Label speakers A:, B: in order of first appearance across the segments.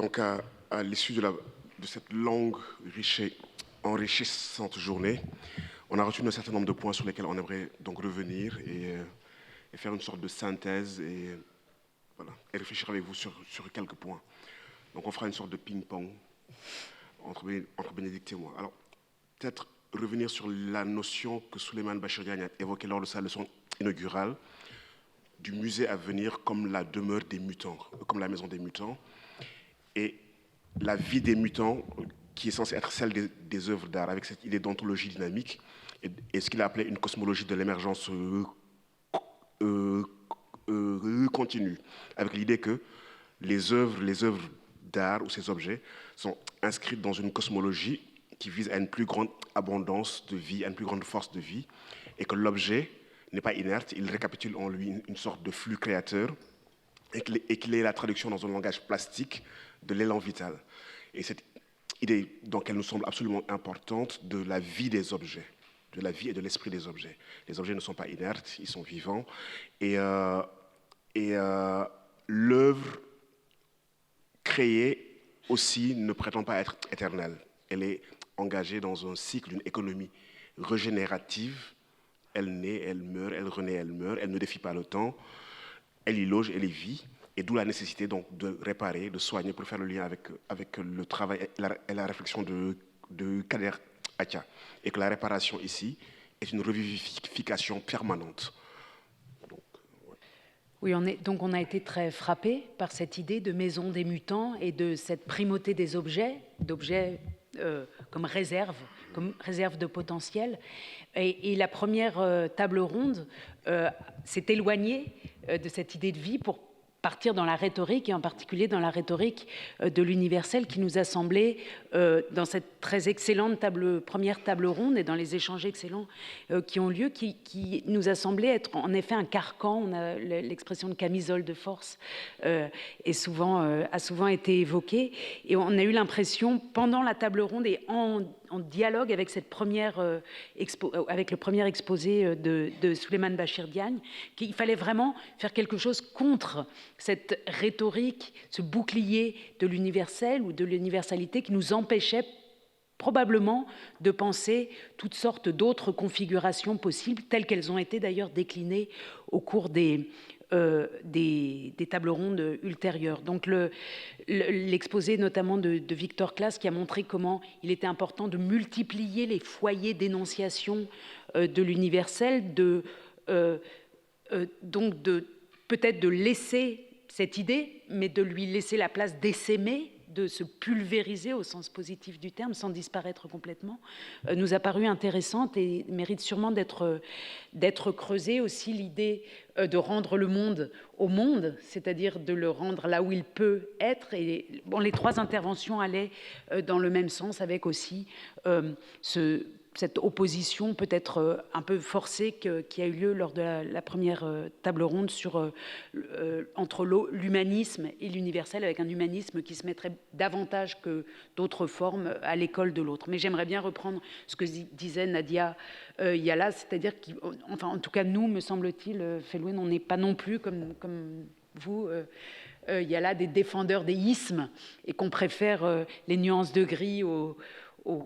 A: Donc, à l'issue de cette longue, enrichissante journée, on a retenu un certain nombre de points sur lesquels on aimerait donc revenir et faire une sorte de synthèse et, voilà, et réfléchir avec vous sur quelques points. Donc, on fera une sorte de ping-pong entre Bénédicte et moi. Alors, peut-être revenir sur la notion que Souleymane Bachir Diagne a évoquée lors de sa leçon inaugurale du musée à venir comme la demeure des mutants, comme la maison des mutants, et la vie des mutants qui est censée être celle des œuvres d'art, avec cette idée d'ontologie dynamique et ce qu'il a appelé une cosmologie de l'émergence continue, avec l'idée que les œuvres d'art ou ces objets sont inscrits dans une cosmologie qui vise à une plus grande abondance de vie, à une plus grande force de vie, et que l'objet n'est pas inerte, il récapitule en lui une sorte de flux créateur, et qu'il est la traduction dans un langage plastique de l'élan vital. Et cette idée, donc, elle nous semble absolument importante de la vie des objets, de la vie et de l'esprit des objets. Les objets ne sont pas inertes, ils sont vivants, et l'œuvre créée aussi ne prétend pas être éternelle. Elle est engagée dans un cycle d'une économie régénérative. Elle naît, elle meurt, elle renaît, elle meurt, elle ne défie pas le temps, elle y loge, elle y vit, et d'où la nécessité donc de réparer, de soigner, pour faire le lien avec le travail et la réflexion de Kader Atia. Et que la réparation ici est une revivification permanente.
B: Oui, on a été très frappés par cette idée de maison des mutants et de cette primauté des objets, d'objets comme réserve de potentiel. Et la première table ronde s'est éloignée de cette idée de vie pour partir dans la rhétorique, et en particulier dans la rhétorique de l'universel qui nous a semblé, dans cette très excellente première table ronde et dans les échanges excellents qui ont lieu, qui nous a semblé être en effet un carcan. On a l'expression de camisole de force a souvent été évoquée, et on a eu l'impression pendant la table ronde et en dialogue avec avec le premier exposé de Souleymane Bachir Diagne, qu'il fallait vraiment faire quelque chose contre cette rhétorique, ce bouclier de l'universel ou de l'universalité qui nous empêchait probablement de penser toutes sortes d'autres configurations possibles, telles qu'elles ont été d'ailleurs déclinées au cours des tables rondes ultérieures. Donc l'exposé notamment de Victor Claes, qui a montré comment il était important de multiplier les foyers d'énonciation de l'universel, donc peut-être de laisser cette idée, mais de lui laisser la place d'essaimer, de se pulvériser au sens positif du terme, sans disparaître complètement, nous a paru intéressante et mérite sûrement d'être creusée. Aussi l'idée de rendre le monde au monde, c'est-à-dire de le rendre là où il peut être. Et bon, les trois interventions allaient dans le même sens, avec aussi cette opposition peut-être un peu forcée qui a eu lieu lors de la première table ronde entre l'humanisme et l'universel, avec un humanisme qui se mettrait davantage que d'autres formes à l'école de l'autre. Mais j'aimerais bien reprendre ce que disait Nadia Yala, c'est-à-dire qu'enfin, en tout cas, nous, me semble-t-il, Felwine, on n'est pas non plus comme vous, Yala, des défendeurs des ismes, et qu'on préfère les nuances de gris aux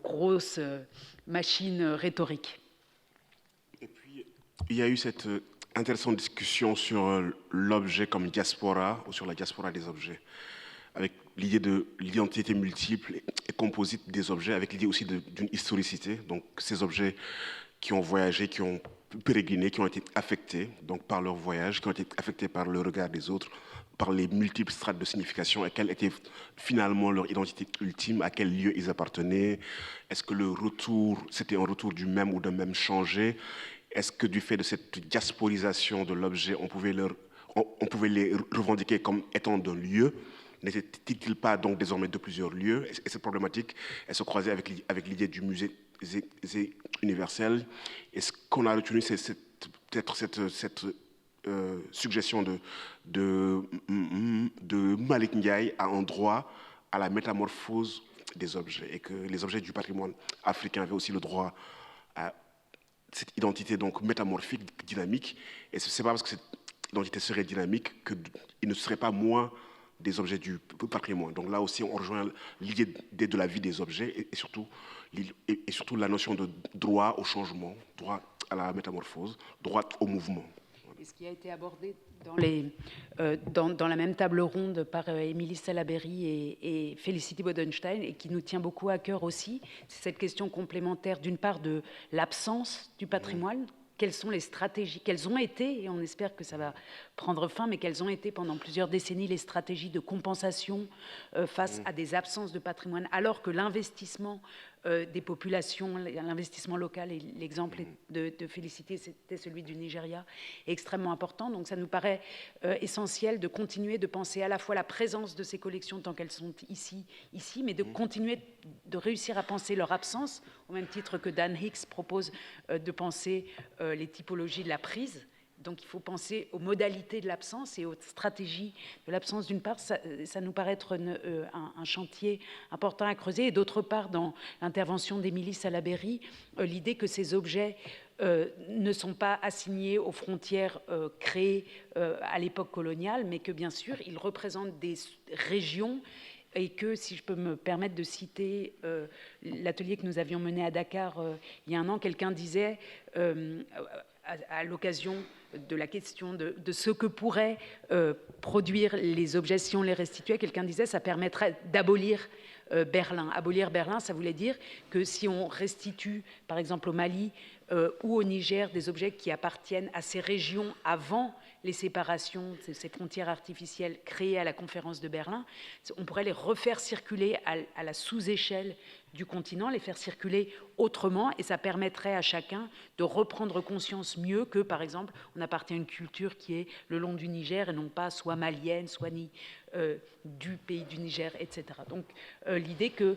B: grosses machines rhétoriques.
A: Et puis, il y a eu cette intéressante discussion sur l'objet comme diaspora, ou sur la diaspora des objets, avec l'idée de l'identité multiple et composite des objets, avec l'idée aussi d'une historicité, donc ces objets qui ont voyagé, qui ont pérégriné, qui ont été affectés donc par leur voyage, qui ont été affectés par le regard des autres, par les multiples strates de signification, et quelle était finalement leur identité ultime, à quel lieu ils appartenaient. Est-ce que le retour, c'était un retour du même ou d'un même changé? Est-ce que du fait de cette diasporisation de l'objet, on pouvait les revendiquer comme étant d'un lieu? N'était-il pas donc désormais de plusieurs lieux? Et cette problématique, elle se croisait avec l'idée du musée universel. Et ce qu'on a retenu, c'est peut-être cette suggestion de Malik Ndiaye à un droit à la métamorphose des objets, et que les objets du patrimoine africain avaient aussi le droit à cette identité donc métamorphique, dynamique. Et ce n'est pas parce que cette identité serait dynamique qu'il ne serait pas moins des objets du patrimoine. Donc là aussi, on rejoint l'idée de la vie des objets et surtout la notion de droit au changement, droit à la métamorphose, droit au mouvement.
B: Et ce qui a été abordé dans la même table ronde par Émilie Salaberry et Félicité Bodenstein, et qui nous tient beaucoup à cœur aussi, c'est cette question complémentaire, d'une part, de l'absence du patrimoine. Quelles sont les stratégies, quelles ont été, et on espère que ça va prendre fin, mais quelles ont été pendant plusieurs décennies les stratégies de compensation face à des absences de patrimoine, alors que l'investissement des populations, l'investissement local, et l'exemple de Félicité, c'était celui du Nigeria, est extrêmement important. Donc ça nous paraît essentiel de continuer de penser à la fois la présence de ces collections tant qu'elles sont ici, mais de continuer de réussir à penser leur absence, au même titre que Dan Hicks propose de penser les typologies de la prise. Donc il faut penser aux modalités de l'absence et aux stratégies de l'absence d'une part. Ça nous paraît être un chantier important à creuser. Et d'autre part, dans l'intervention d'Émilie Salaberry, l'idée que ces objets ne sont pas assignés aux frontières créées à l'époque coloniale, mais que bien sûr, ils représentent des régions et que, si je peux me permettre de citer l'atelier que nous avions mené à Dakar il y a un an, quelqu'un disait, à l'occasion de la question de ce que pourraient produire les objets si on les restituait, quelqu'un disait ça permettrait d'abolir Berlin. Abolir Berlin, ça voulait dire que si on restitue, par exemple au Mali ou au Niger, des objets qui appartiennent à ces régions avant les séparations, ces frontières artificielles créées à la conférence de Berlin, on pourrait les refaire circuler à la sous-échelle du continent, les faire circuler autrement, et ça permettrait à chacun de reprendre conscience mieux que, par exemple, on appartient à une culture qui est le long du Niger et non pas soit malienne, soit ni du pays du Niger, etc. Donc l'idée que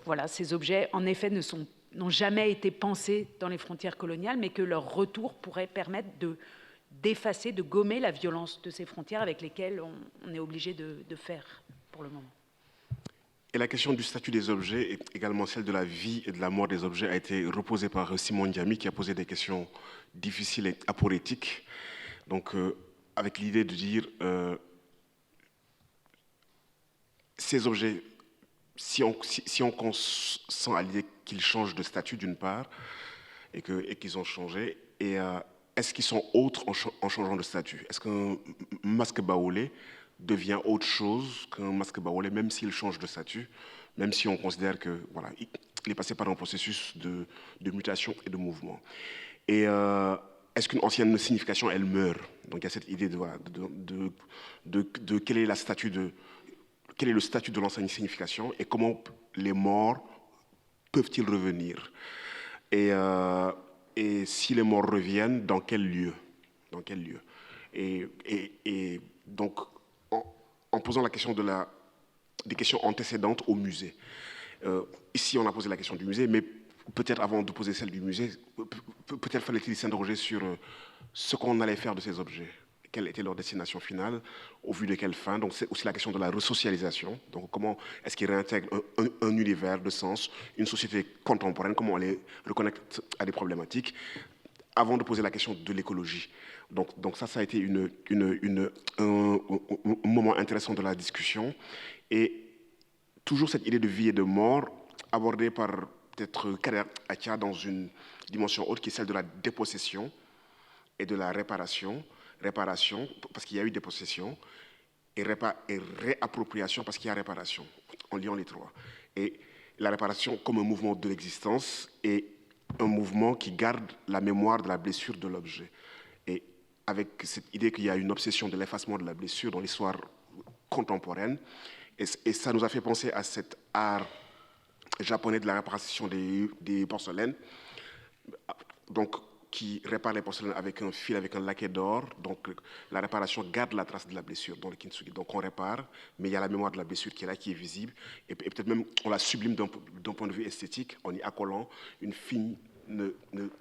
B: voilà, ces objets, en effet, n'ont jamais été pensés dans les frontières coloniales, mais que leur retour pourrait permettre d'effacer, de gommer la violence de ces frontières avec lesquelles on est obligé de faire pour le moment.
A: Et la question du statut des objets, et également celle de la vie et de la mort des objets, a été reposée par Simon Ndiami, qui a posé des questions difficiles et aporétiques. Donc, avec l'idée de dire, ces objets, si on consent à l'idée qu'ils changent de statut d'une part, et qu'ils ont changé, et est-ce qu'ils sont autres en changeant de statut? Est-ce qu'un masque baoulé devient autre chose qu'un masque baoulé, même s'il change de statut, même si on considère que voilà, il est passé par un processus de mutation et de mouvement. Et est-ce qu'une ancienne signification, elle meurt? Donc il y a cette idée de quel est le statut de l'ancienne signification et comment les morts peuvent-ils revenir? Et si les morts reviennent, dans quel lieu? Dans quel lieu? Et donc, en posant la question des questions antécédentes au musée. Ici, on a posé la question du musée, mais peut-être avant de poser celle du musée, peut-être fallait-il s'interroger sur ce qu'on allait faire de ces objets. Quelle était leur destination finale, au vu de quelle fin. Donc c'est aussi la question de la resocialisation. Donc comment est-ce qu'ils réintègrent un univers de sens, une société contemporaine, comment on les reconnecte à des problématiques, avant de poser la question de l'écologie. Donc ça a été un moment intéressant de la discussion. Et toujours cette idée de vie et de mort, abordée par peut-être Kader Atia dans une dimension haute, qui est celle de la dépossession et de la réparation. Réparation, parce qu'il y a eu dépossession, et réappropriation, parce qu'il y a réparation, en liant les trois. Et la réparation comme un mouvement de l'existence et un mouvement qui garde la mémoire de la blessure de l'objet. Et avec cette idée qu'il y a une obsession de l'effacement de la blessure dans l'histoire contemporaine, et ça nous a fait penser à cet art japonais de la réparation des porcelaines, donc qui répare les porcelaines avec un fil, avec un laquais d'or. Donc la réparation garde la trace de la blessure dans le kintsugi. Donc on répare, mais il y a la mémoire de la blessure qui est là, qui est visible, et peut-être même on la sublime d'un point de vue esthétique en y accolant une fine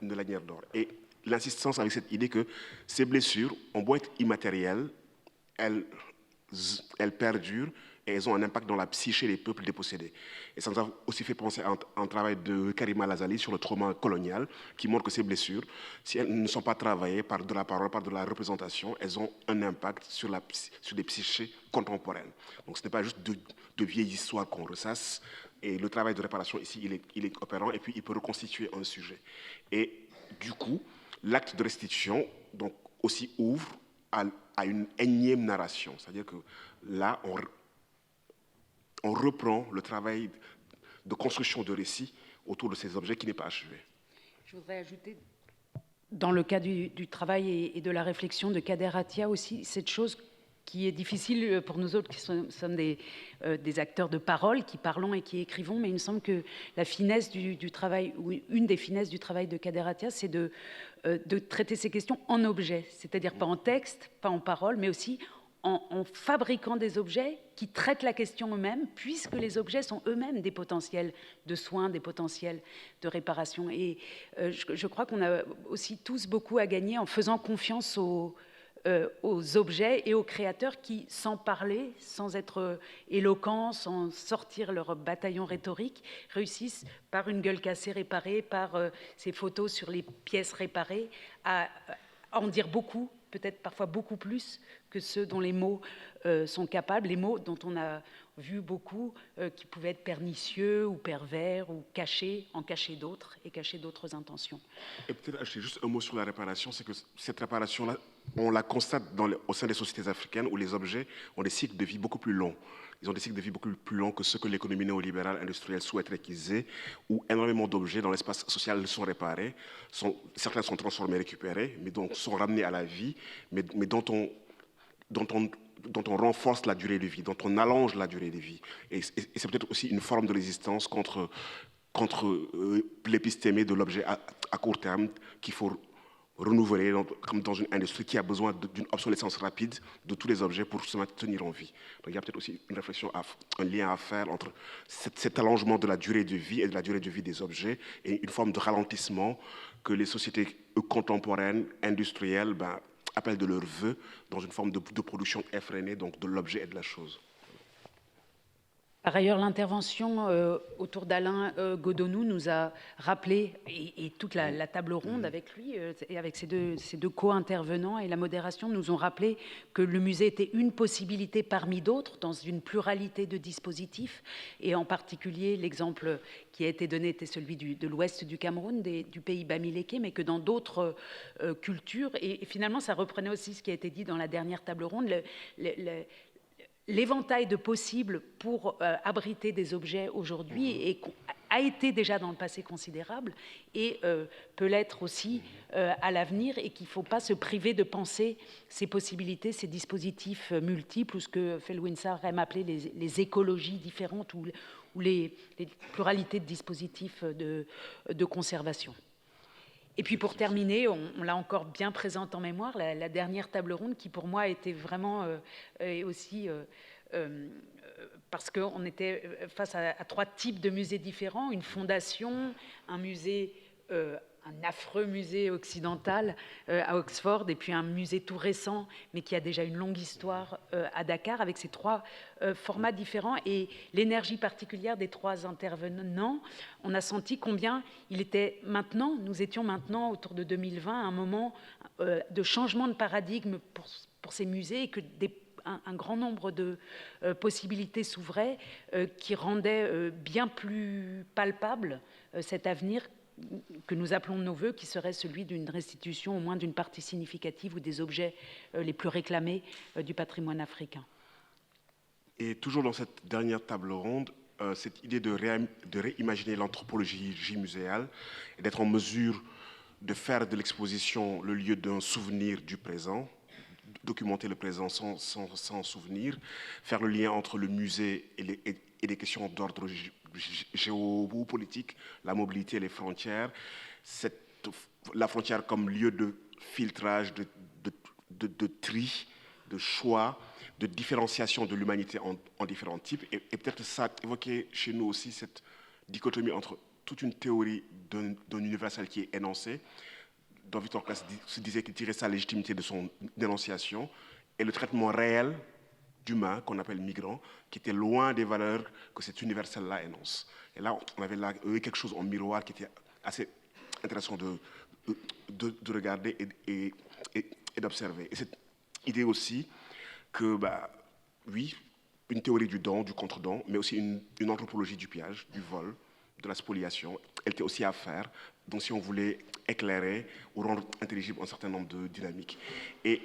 A: lanière d'or. Et l'insistance avec cette idée que ces blessures ont beau être immatérielles, elles perdurent et elles ont un impact dans la psyché des peuples dépossédés. Et ça nous a aussi fait penser à un travail de Karima Lazali sur le trauma colonial, qui montre que ces blessures, si elles ne sont pas travaillées par de la parole, par de la représentation, elles ont un impact sur des psychés contemporaines. Donc ce n'est pas juste de vieilles histoires qu'on ressasse, et le travail de réparation ici, il est opérant, et puis il peut reconstituer un sujet. Et du coup, l'acte de restitution donc, aussi ouvre à une énième narration. C'est-à-dire que là, on reprend le travail de construction de récits autour de ces objets qui n'est pas achevé.
B: Je voudrais ajouter, dans le cas du travail et de la réflexion de Kader Attia aussi, cette chose qui est difficile pour nous autres qui sommes des acteurs de parole, qui parlons et qui écrivons, mais il me semble que la finesse du travail, ou une des finesses du travail de Kader Attia, c'est de traiter ces questions en objets, c'est-à-dire pas en texte, pas en parole, mais aussi en fabriquant des objets qui traitent la question eux-mêmes, puisque les objets sont eux-mêmes des potentiels de soins, des potentiels de réparation. Et je crois qu'on a aussi tous beaucoup à gagner en faisant confiance aux objets et aux créateurs qui, sans parler, sans être éloquents, sans sortir leur bataillon rhétorique, réussissent par une gueule cassée réparée, par ces photos sur les pièces réparées, à en dire beaucoup, peut-être parfois beaucoup plus que ceux dont les mots sont capables, les mots dont on a vu beaucoup qui pouvaient être pernicieux ou pervers ou en cacher d'autres et cacher d'autres intentions.
A: Et peut-être ajouter juste un mot sur la réparation, c'est que cette réparation-là, on la constate au sein des sociétés africaines où les objets ont des cycles de vie beaucoup plus longs. Ils ont des cycles de vie beaucoup plus longs que ceux que l'économie néolibérale industrielle souhaiterait qu'ils aient, où énormément d'objets dans l'espace social sont réparés, certains sont transformés, récupérés, mais donc sont ramenés à la vie, mais dont on renforce la durée de vie, dont on allonge la durée de vie. Et c'est peut-être aussi une forme de résistance contre l'épistémie de l'objet à court terme qu'il faut renouveler comme dans une industrie qui a besoin d'une obsolescence rapide de tous les objets pour se maintenir en vie. Donc il y a peut-être aussi une réflexion, un lien à faire entre cet allongement de la durée de vie et de la durée de vie des objets et une forme de ralentissement que les sociétés contemporaines, industrielles, appellent de leur vœu dans une forme de production effrénée donc de l'objet et de la chose.
B: Par ailleurs, l'intervention autour d'Alain Godonou nous a rappelé, et toute la table ronde avec lui, et avec ses deux co-intervenants et la modération, nous ont rappelé que le musée était une possibilité parmi d'autres dans une pluralité de dispositifs, et en particulier l'exemple qui a été donné était celui de l'ouest du Cameroun, du pays bamileke, mais que dans d'autres cultures, et finalement ça reprenait aussi ce qui a été dit dans la dernière table ronde, l'éventail de possibles pour abriter des objets aujourd'hui a été déjà dans le passé considérable et peut l'être aussi à l'avenir, et qu'il ne faut pas se priver de penser ces possibilités, ces dispositifs multiples, ou ce que Felwinsar aime appeler les écologies différentes, ou les pluralités de dispositifs de conservation. Et puis pour terminer, on l'a encore bien présente en mémoire, la dernière table ronde qui pour moi était vraiment aussi... parce qu'on était face à trois types de musées différents, une fondation, un musée, un affreux musée occidental à Oxford, et puis un musée tout récent, mais qui a déjà une longue histoire à Dakar, avec ces trois formats différents, et l'énergie particulière des trois intervenants. On a senti combien il était maintenant, nous étions maintenant autour de 2020, à un moment de changement de paradigme pour ces musées, et que un grand nombre de possibilités s'ouvraient qui rendaient bien plus palpable cet avenir que nous appelons de nos voeux, qui serait celui d'une restitution au moins d'une partie significative ou des objets les plus réclamés du patrimoine africain.
A: Et toujours dans cette dernière table ronde, cette idée de réimaginer l'anthropologie muséale et d'être en mesure de faire de l'exposition le lieu d'un souvenir du présent, documenter le présent sans souvenir, faire le lien entre le musée et les questions d'ordre géopolitique, la mobilité, les frontières, la frontière comme lieu de filtrage, de tri, de choix, de différenciation de l'humanité en différents types. Et peut-être ça évoquait chez nous aussi cette dichotomie entre toute une théorie d'un universel qui est énoncé, dont Victor Claes se disait qu'il tirait sa légitimité de son dénonciation, et le traitement réel d'humains qu'on appelle migrants, qui étaient loin des valeurs que cet universel-là énonce. Et là, on avait là quelque chose en miroir qui était assez intéressant de regarder et d'observer. Et cette idée aussi que, oui, une théorie du don, du contre-don, mais aussi une anthropologie du pillage, du vol, de la spoliation, elle était aussi à faire, donc si on voulait éclairer ou rendre intelligible un certain nombre de dynamiques. Et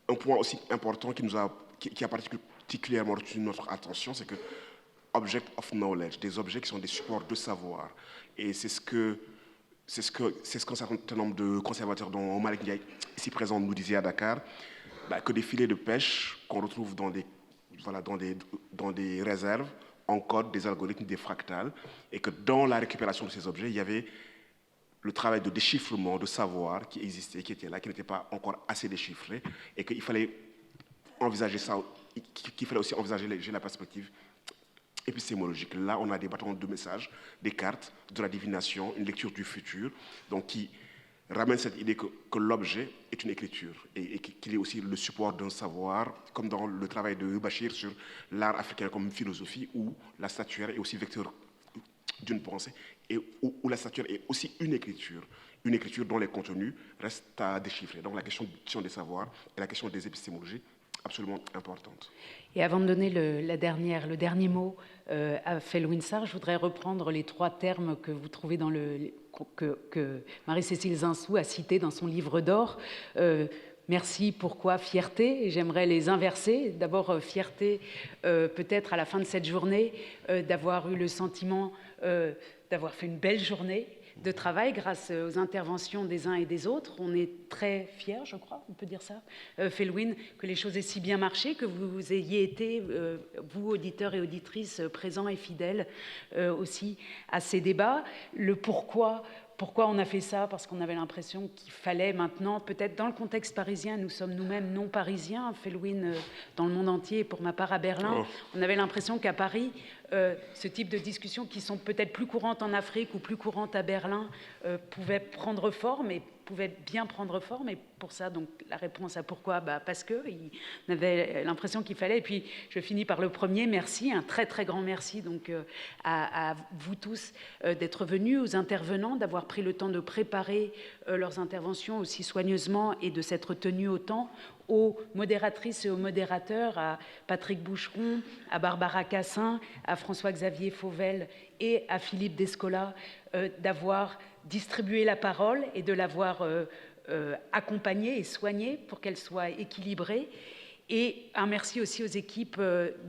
A: un point aussi important qui a particulièrement retenu notre attention, c'est que object of knowledge, des objets qui sont des supports de savoir. Et c'est ce qu'un certain nombre de conservateurs, dont Malick Ndiaye, ici présent, nous disait à Dakar, que des filets de pêche qu'on retrouve dans des réserves encodent des algorithmes, des fractales, et que dans la récupération de ces objets, il y avait le travail de déchiffrement, de savoir qui existait, qui était là, qui n'était pas encore assez déchiffré, et qu'il fallait envisager ça, qu'il fallait aussi envisager la perspective épistémologique. Là, on a des bâtons de messages, des cartes, de la divination, une lecture du futur, donc qui ramène cette idée que l'objet est une écriture et qu'il est aussi le support d'un savoir, comme dans le travail de Bachir sur l'art africain comme philosophie, où la statuaire est aussi vecteur d'une pensée et où la statuaire est aussi une écriture dont les contenus restent à déchiffrer. Donc la question des savoirs et la question des épistémologies, absolument importante.
B: Et avant de donner le dernier mot à Felwine Sarr, je voudrais reprendre les 3 termes que vous trouvez dans que Marie-Cécile Zinsou a cités dans son livre d'or. Merci, pourquoi, fierté. Et j'aimerais les inverser. D'abord, fierté, peut-être à la fin de cette journée, d'avoir eu le sentiment d'avoir fait une belle journée de travail grâce aux interventions des uns et des autres. On est très fiers, je crois, on peut dire ça, Felwine, que les choses aient si bien marché, que vous ayez été, vous, auditeurs et auditrices, présents et fidèles aussi à ces débats. Le pourquoi on a fait ça? Parce qu'on avait l'impression qu'il fallait maintenant, peut-être dans le contexte parisien, nous sommes nous-mêmes non parisiens, Felwine dans le monde entier, pour ma part à Berlin, on avait l'impression qu'à Paris, ce type de discussions qui sont peut-être plus courantes en Afrique ou plus courantes à Berlin pouvaient prendre forme et pouvaient bien prendre forme. Et pour ça, donc, la réponse à pourquoi, parce qu'on avait l'impression qu'il fallait. Et puis, je finis par le premier merci, un très, très grand merci donc, à vous tous d'être venus, aux intervenants, d'avoir pris le temps de préparer leurs interventions aussi soigneusement et de s'être tenus au temps, aux modératrices et aux modérateurs, à Patrick Boucheron, à Barbara Cassin, à François-Xavier Fauvel et à Philippe Descola, d'avoir distribué la parole et de l'avoir accompagnée et soignée pour qu'elle soit équilibrée. Et un merci aussi aux équipes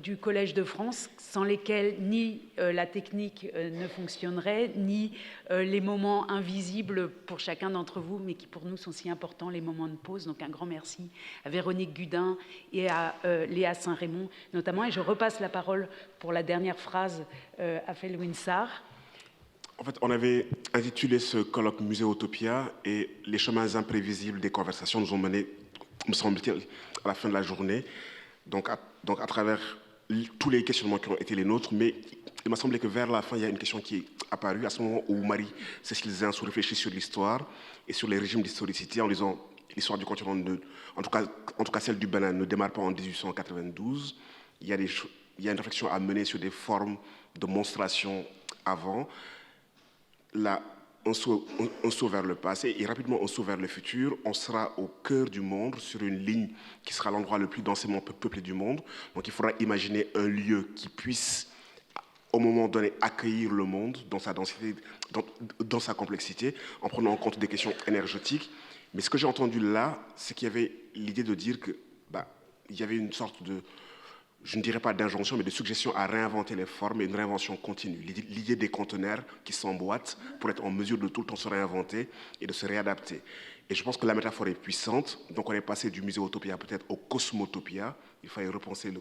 B: du Collège de France, sans lesquelles ni la technique ne fonctionnerait, ni les moments invisibles pour chacun d'entre vous, mais qui pour nous sont si importants, les moments de pause. Donc un grand merci à Véronique Gudin et à Léa Saint-Raymond notamment. Et je repasse la parole pour la dernière phrase à Felwine Sarr.
A: En fait, on avait intitulé ce colloque Muséotopia et les chemins imprévisibles des conversations nous ont menés, me semble-t-il, à la fin de la journée, donc à travers tous les questionnements qui ont été les nôtres, mais il m'a semblé que vers la fin, il y a une question qui est apparue à ce moment où Marie-Cécile Zinsou réfléchit sur l'histoire et sur les régimes d'historicité en disant l'histoire du continent, en tout cas celle du Bénin, ne démarre pas en 1892. Il y a une réflexion à mener sur des formes de monstration avant. Là, on saut vers le passé et rapidement on saut vers le futur. On sera au cœur du monde, sur une ligne qui sera l'endroit le plus densément peuplé du monde. Donc il faudra imaginer un lieu qui puisse, au moment donné, accueillir le monde dans sa densité, dans sa complexité, en prenant en compte des questions énergétiques. Mais ce que j'ai entendu là, c'est qu'il y avait l'idée de dire que, il y avait une sorte de, je ne dirais pas d'injonction, mais de suggestion à réinventer les formes et une réinvention continue. L'idée des conteneurs qui s'emboîtent pour être en mesure de tout le temps se réinventer et de se réadapter. Et je pense que la métaphore est puissante. Donc on est passé du Muséotopia peut-être au Cosmotopia. Il fallait repenser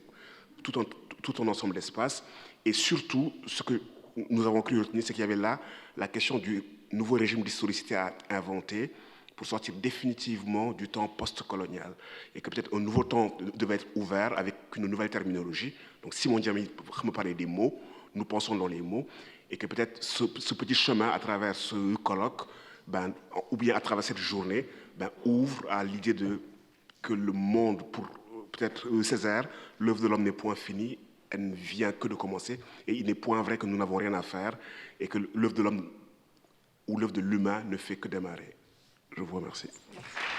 A: tout un ensemble d'espaces. Et surtout, ce que nous avons cru retenir, c'est qu'il y avait là la question du nouveau régime d'historicité à inventer pour sortir définitivement du temps post-colonial. Et que peut-être un nouveau temps devait être ouvert avec une nouvelle terminologie. Donc Simon Diamy me parlait des mots, nous pensons dans les mots, et que peut-être ce petit chemin à travers ce colloque, ou bien à travers cette journée, ouvre à l'idée que le monde, pour peut-être Césaire, l'œuvre de l'homme n'est point finie, elle ne vient que de commencer, et il n'est point vrai que nous n'avons rien à faire, et que l'œuvre de l'homme ou l'œuvre de l'humain ne fait que démarrer. Je vous remercie.
B: Merci.